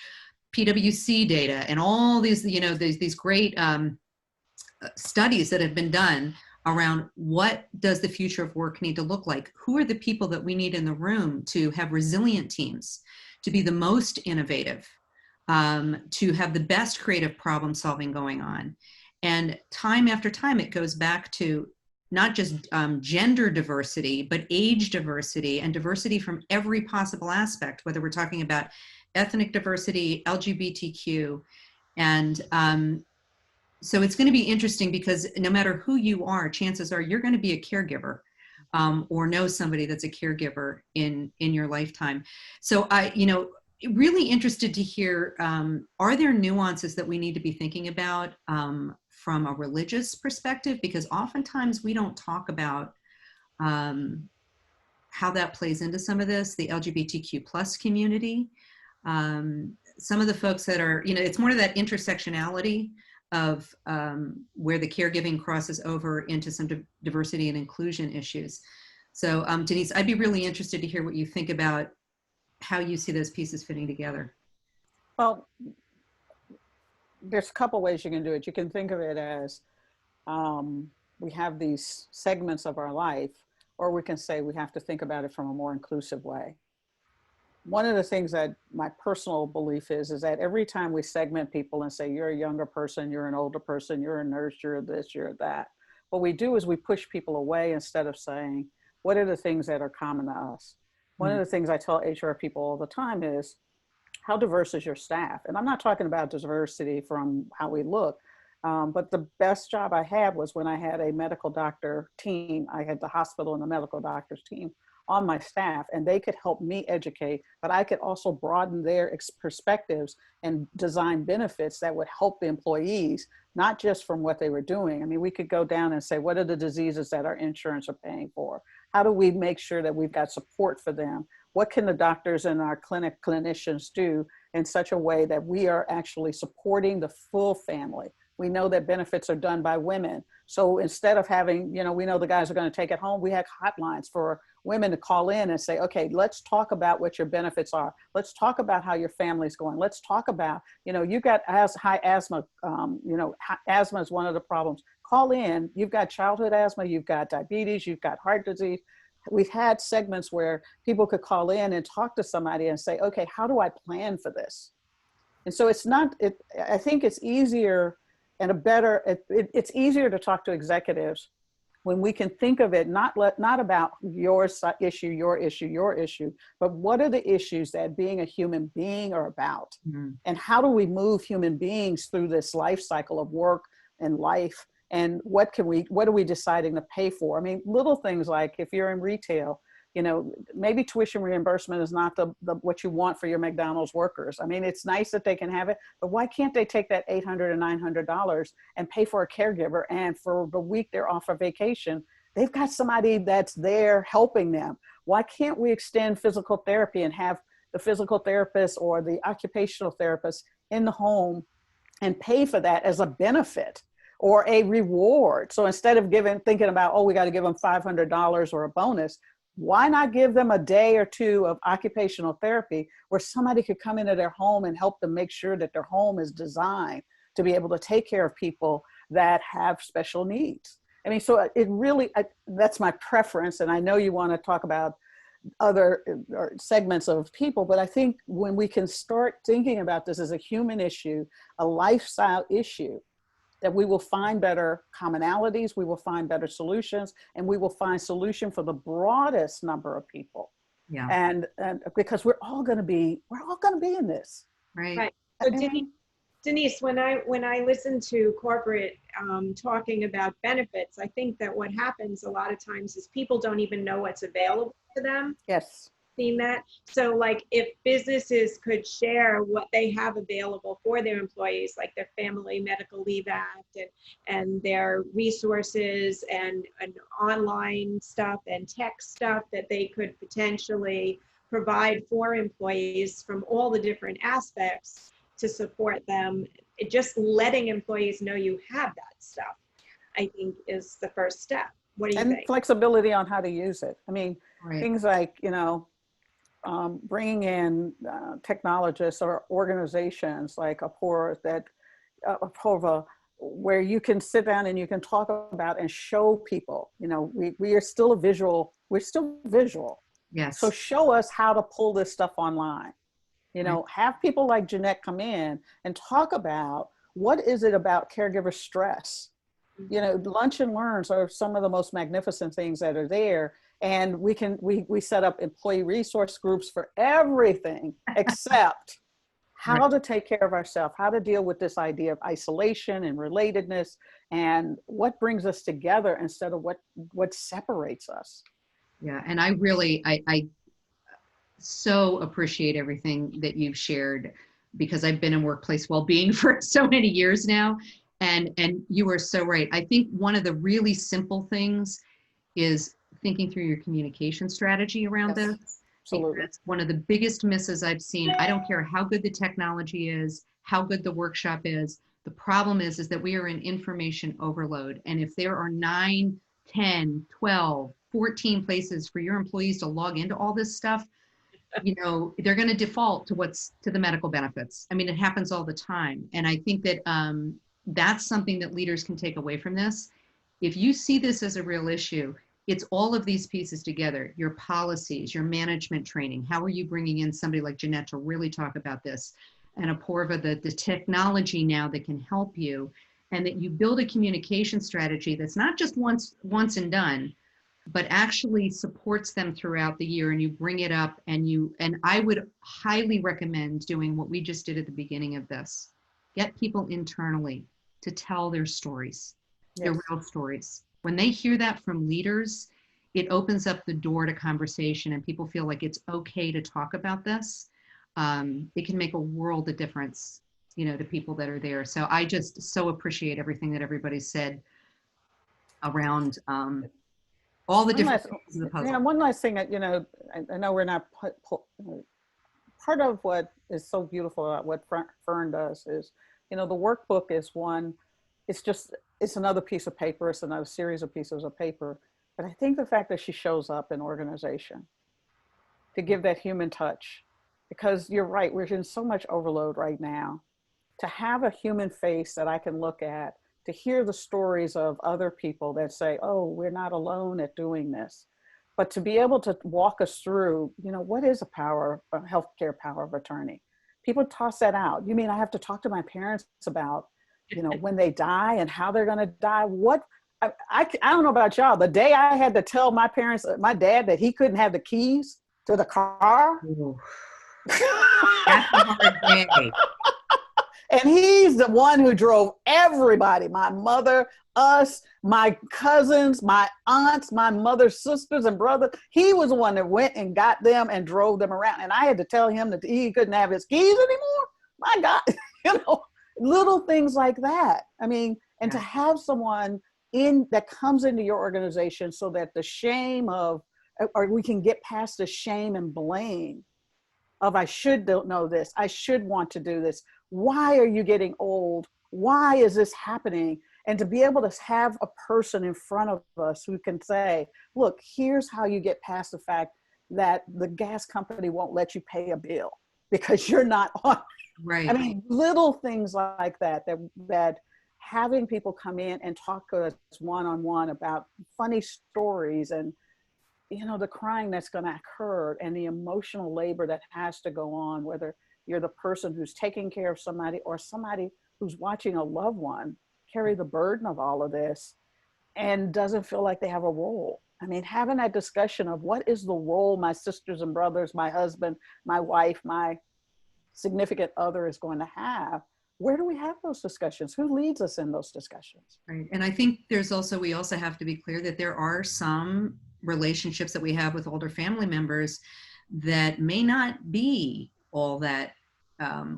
PwC data and all these, you know, these great studies that have been done around what does the future of work need to look like? Who are the people that we need in the room to have resilient teams, to be the most innovative, to have the best creative problem solving going on? And time after time, it goes back to not just gender diversity, but age diversity and diversity from every possible aspect, whether we're talking about ethnic diversity, LGBTQ, and so it's going to be interesting because no matter who you are, chances are you're going to be a caregiver or know somebody that's a caregiver in your lifetime. So you know, really interested to hear, are there nuances that we need to be thinking about from a religious perspective? Because oftentimes we don't talk about how that plays into some of this, the LGBTQ plus community. Some of the folks that are, you know, it's more of that intersectionality of where the caregiving crosses over into some diversity and inclusion issues. So Denise, I'd be really interested to hear what you think about how you see those pieces fitting together. Well, there's a couple ways you can do it. You can think of it as we have these segments of our life, or we can say we have to think about it from a more inclusive way. One of the things that my personal belief is that every time we segment people and say, you're a younger person, you're an older person, you're a nurse, you're this, you're that, what we do is we push people away instead of saying, what are the things that are common to us? One of the things I tell HR people all the time is, how diverse is your staff? And I'm not talking about diversity from how we look, but the best job I had was when I had a medical doctor team. I had the hospital and the medical doctors team on my staff, and they could help me educate, but I could also broaden their perspectives and design benefits that would help the employees, not just from what they were doing. I mean, we could go down and say, what are the diseases that our insurance are paying for? How do we make sure that we've got support for them? What can the doctors and our clinicians do in such a way that we are actually supporting the full family? We know that benefits are done by women. So instead of having, you know, we know the guys are going to take it home, we have hotlines for women to call in and say, okay, let's talk about what your benefits are. Let's talk about how your family's going. Let's talk about, you know, you got high asthma, you know, asthma is one of the problems. Call in, you've got childhood asthma, you've got diabetes, you've got heart disease. We've had segments where people could call in and talk to somebody and say, okay, how do I plan for this? And so it's not, I think it's easier and it's easier to talk to executives when we can think of it, not about your issue, but what are the issues that being a human being are about? Mm-hmm. And how do we move human beings through this life cycle of work and life? And what are we deciding to pay for? I mean, little things like if you're in retail, you know, maybe tuition reimbursement is not the what you want for your McDonald's workers. I mean, it's nice that they can have it, but why can't they take that $800 or $900 and pay for a caregiver? And for the week they're off on vacation, they've got somebody that's there helping them. Why can't we extend physical therapy and have the physical therapist or the occupational therapist in the home and pay for that as a benefit or a reward? So instead of thinking about, oh, we got to give them $500 or a bonus, why not give them a day or two of occupational therapy where somebody could come into their home and help them make sure that their home is designed to be able to take care of people that have special needs? I mean, so it really, that's my preference. And I know you want to talk about other segments of people, but I think when we can start thinking about this as a human issue, a lifestyle issue, that we will find better commonalities, we will find better solutions, and we will find solution for the broadest number of people. Yeah. And because we're all going to be in this. Right. Right. So Denise, when I listen to corporate talking about benefits, I think that what happens a lot of times is people don't even know what's available to them. Yes. Seen that. So like if businesses could share what they have available for their employees, like their Family Medical Leave Act and their resources and online stuff and tech stuff that they could potentially provide for employees from all the different aspects to support them, just letting employees know you have that stuff, I think is the first step. What do you think? Flexibility on how to use it. I mean, Right. things like, you know, bringing in technologists or organizations like Apoorva, where you can sit down and you can talk about and show people, you know, we are still we're still visual. Yes. So show us how to pull this stuff online. You know, have people like Janette come in and talk about what is it about caregiver stress. You know, lunch and learns are some of the most magnificent things that are there. And we set up employee resource groups for everything except how to take care of ourselves, how to deal with this idea of isolation and relatedness, and what brings us together instead of what separates us. Yeah, and I really, I so appreciate everything that you've shared, because I've been in workplace well-being for so many years now, and you are so right. I think one of the really simple things is thinking through your communication strategy around this. Absolutely. That's one of the biggest misses I've seen. I don't care how good the technology is, how good the workshop is. The problem is that we are in information overload. And if there are 9, 10, 12, 14 places for your employees to log into all this stuff, you know, they're going to default to the medical benefits. I mean, it happens all the time. And I think that that's something that leaders can take away from this. If you see this as a real issue, it's all of these pieces together, your policies, your management training. How are you bringing in somebody like Janette to really talk about this? And Apoorva, the technology now that can help you, and that you build a communication strategy that's not just once and done, but actually supports them throughout the year, and you bring it up, and I would highly recommend doing what we just did at the beginning of this. Get people internally to tell their stories, their real stories. When they hear that from leaders, it opens up the door to conversation, and people feel like it's okay to talk about this. It can make a world of difference, you know, to people that are there. So I just so appreciate everything that everybody said around all the different pieces of the puzzle. Yeah, one last thing that, you know, I know we're not part of what is so beautiful about what Fern does is, you know, the workbook is one, it's another piece of paper, it's another series of pieces of paper. But I think the fact that she shows up in organization to give that human touch, because you're right, we're in so much overload right now, to have a human face that I can look at, to hear the stories of other people that say, oh, we're not alone at doing this, but to be able to walk us through, you know, what is a healthcare power of attorney? People toss that out. You mean I have to talk to my parents about, you know, when they die and how they're going to die? What I don't know about y'all. The day I had to tell my parents, my dad, that he couldn't have the keys to the car. Ooh, that's a hard day. And he's the one who drove everybody, my mother, us, my cousins, my aunts, my mother's sisters and brothers. He was the one that went and got them and drove them around. And I had to tell him that he couldn't have his keys anymore. My God, little things like that. I mean, and to have someone that comes into your organization so that the shame of, or we can get past the shame and blame of, I should don't know this, I should want to do this. Why are you getting old? Why is this happening? And to be able to have a person in front of us who can say, look, here's how you get past the fact that the gas company won't let you pay a bill because you're not on. Right. I mean, little things like that having people come in and talk to us one-on-one about funny stories and, the crying that's going to occur and the emotional labor that has to go on, whether you're the person who's taking care of somebody or somebody who's watching a loved one carry the burden of all of this and doesn't feel like they have a role. I mean, having that discussion of what is the role my sisters and brothers, my husband, my wife, my significant other is going to have. Where do we have those discussions? Who leads us in those discussions? Right. And I think we also have to be clear that there are some relationships that we have with older family members that may not be all that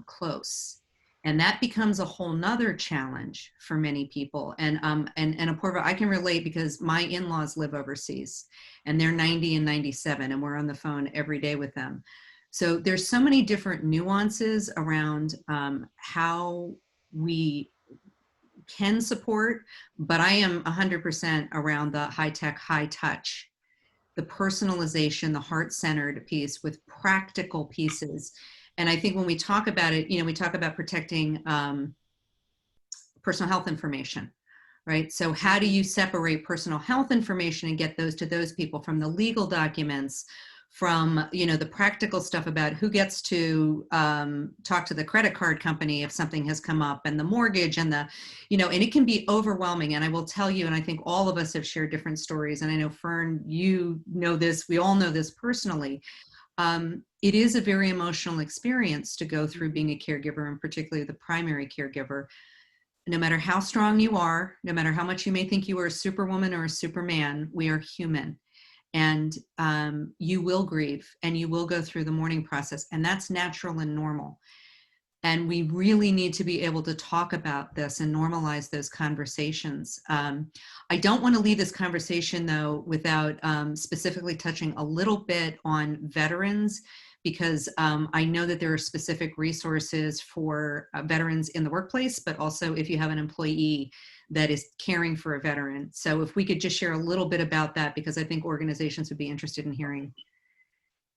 close. And that becomes a whole nother challenge for many people. And Apoorva, I can relate because my in-laws live overseas and they're 90 and 97 and we're on the phone every day with them. So there's so many different nuances around how we can support, but I am 100% around the high-tech, high-touch, the personalization, the heart-centered piece with practical pieces. And I think when we talk about it, we talk about protecting personal health information, right? So how do you separate personal health information and get those to those people from the legal documents, from the practical stuff about who gets to talk to the credit card company if something has come up, and the mortgage and and it can be overwhelming. And I will tell you, and I think all of us have shared different stories, and I know Fern, you know this, we all know this personally. It is a very emotional experience to go through being a caregiver, and particularly the primary caregiver. No matter how strong you are, no matter how much you may think you are a superwoman or a superman, we are human. And you will grieve and you will go through the mourning process, and that's natural and normal. And we really need to be able to talk about this and normalize those conversations. I don't want to leave this conversation, though, without specifically touching a little bit on veterans, because I know that there are specific resources for veterans in the workplace, but also if you have an employee that is caring for a veteran. So if we could just share a little bit about that, because I think organizations would be interested in hearing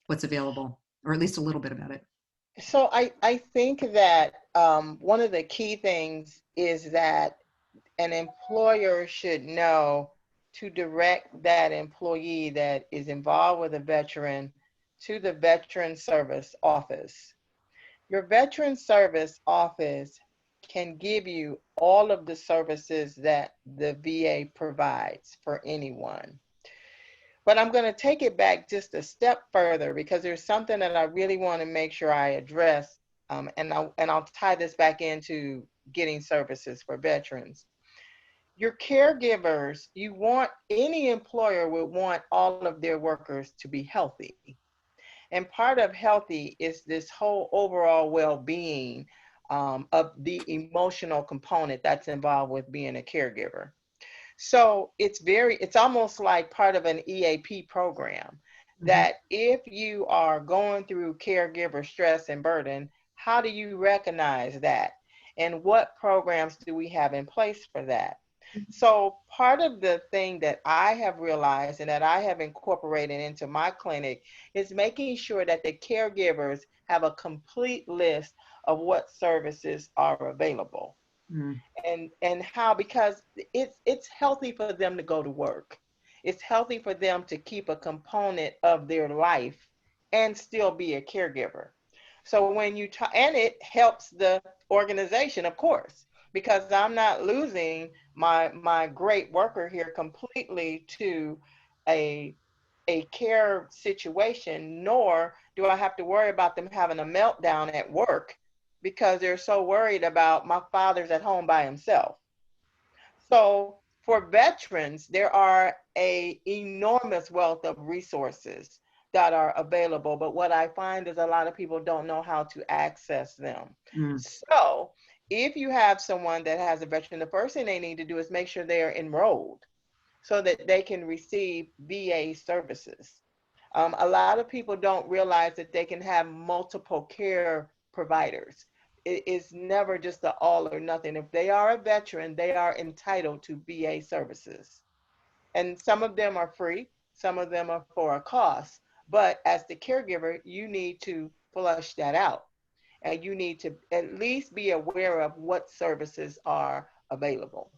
what's available, or at least a little bit about it. So I think that one of the key things is that an employer should know to direct that employee that is involved with a veteran to the Veteran Service Office. Your Veteran Service Office can give you all of the services that the VA provides for anyone. But I'm going to take it back just a step further, because there's something that I really want to make sure I address, and I'll tie this back into getting services for veterans. Your caregivers, any employer would want all of their workers to be healthy. And part of healthy is this whole overall well-being of the emotional component that's involved with being a caregiver. So it's almost like part of an EAP program, that if you are going through caregiver stress and burden, how do you recognize that? And what programs do we have in place for that? So part of the thing that I have realized and that I have incorporated into my clinic is making sure that the caregivers have a complete list of what services are available. And how, because it's healthy for them to go to work. It's healthy for them to keep a component of their life and still be a caregiver. So when you and it helps the organization, of course, because I'm not losing my great worker here completely to a care situation, nor do I have to worry about them having a meltdown at work because they're so worried about my father's at home by himself. So for veterans, there are a enormous wealth of resources that are available, but what I find is a lot of people don't know how to access them. So if you have someone that has a veteran, the first thing they need to do is make sure they are enrolled so that they can receive VA services. A lot of people don't realize that they can have multiple care providers. It is never just the all or nothing. If they are a veteran, they are entitled to VA services. And some of them are free, some of them are for a cost. But as the caregiver, you need to flush that out. And you need to at least be aware of what services are available.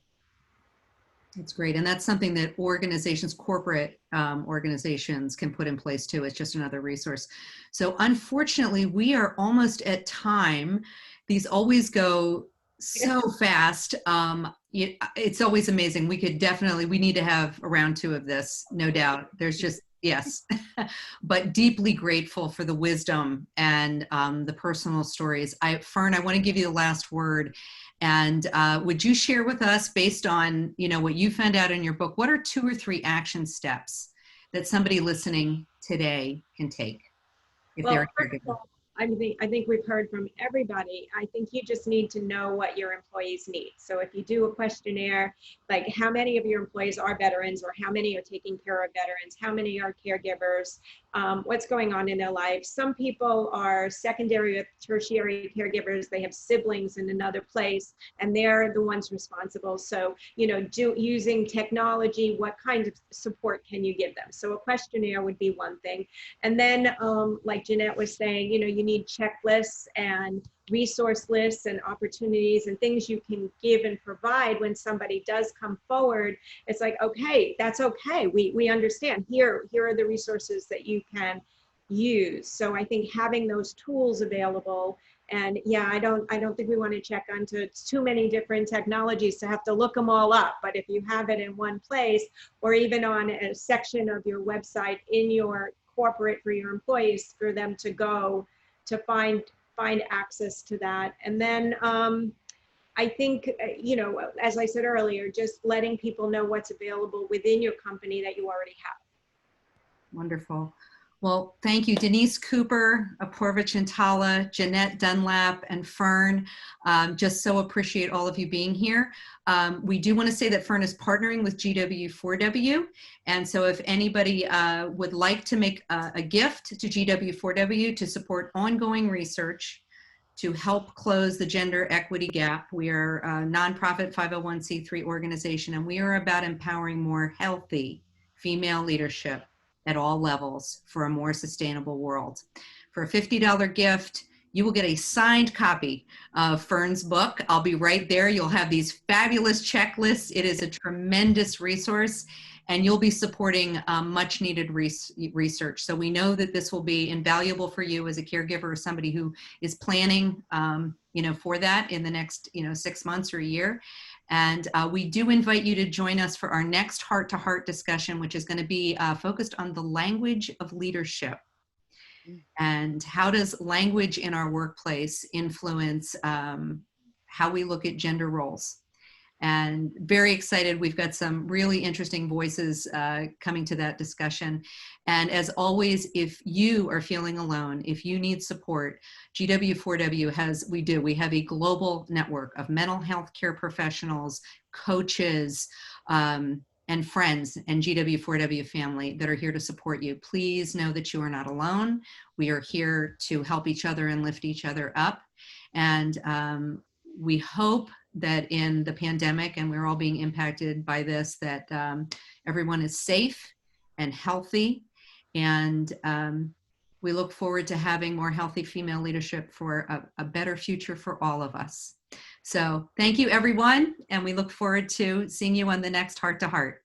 That's great. And that's something that organizations, corporate organizations can put in place too. It's just another resource. So unfortunately, we are almost at time. These always go so fast. It's always amazing. We need to have a round 2 of this, no doubt. There's just, yes, but deeply grateful for the wisdom and the personal stories. Fern, I want to give you the last word. And would you share with us, based on what you found out in your book, what are 2 or 3 action steps that somebody listening today can take if they're a caregiver? I think we've heard from everybody. I think you just need to know what your employees need. So if you do a questionnaire, like how many of your employees are veterans, or how many are taking care of veterans, how many are caregivers, what's going on in their lives. Some people are secondary or tertiary caregivers. They have siblings in another place and they're the ones responsible. So, using technology, what kind of support can you give them? So a questionnaire would be one thing. And then like Janette was saying, you need checklists and resource lists and opportunities and things you can give and provide when somebody does come forward. It's like, okay, that's okay. We understand. Here are the resources that you can use. So I think having those tools available, and yeah, I don't think we want to check onto too many different technologies to have to look them all up. But if you have it in one place, or even on a section of your website in your corporate for your employees, for them to go to find access to that. And then I think, as I said earlier, just letting people know what's available within your company that you already have. Wonderful. Well, thank you, Denise Cooper, Apoorva Chintala, Janette Dunlap, and Fern. Just so appreciate all of you being here. We do want to say that Fern is partnering with GW4W. And so if anybody would like to make a gift to GW4W to support ongoing research to help close the gender equity gap, we are a nonprofit 501c3 organization, and we are about empowering more healthy female leadership at all levels for a more sustainable world. For a $50 gift, you will get a signed copy of Fern's book. I'll be right there. You'll have these fabulous checklists. It is a tremendous resource, and you'll be supporting much needed research. So we know that this will be invaluable for you as a caregiver or somebody who is planning for that in the next 6 months or a year. And we do invite you to join us for our next heart-to-heart discussion, which is going to be focused on the language of leadership. And how does language in our workplace influence how we look at gender roles? And very excited. We've got some really interesting voices coming to that discussion. And as always, if you are feeling alone, if you need support, GW4W we have a global network of mental health care professionals, coaches, and friends and GW4W family that are here to support you. Please know that you are not alone. We are here to help each other and lift each other up. And we hope that in the pandemic, and we're all being impacted by this, that everyone is safe and healthy. And we look forward to having more healthy female leadership for a better future for all of us. So thank you, everyone. And we look forward to seeing you on the next Heart to Heart.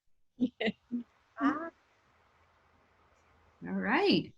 All right.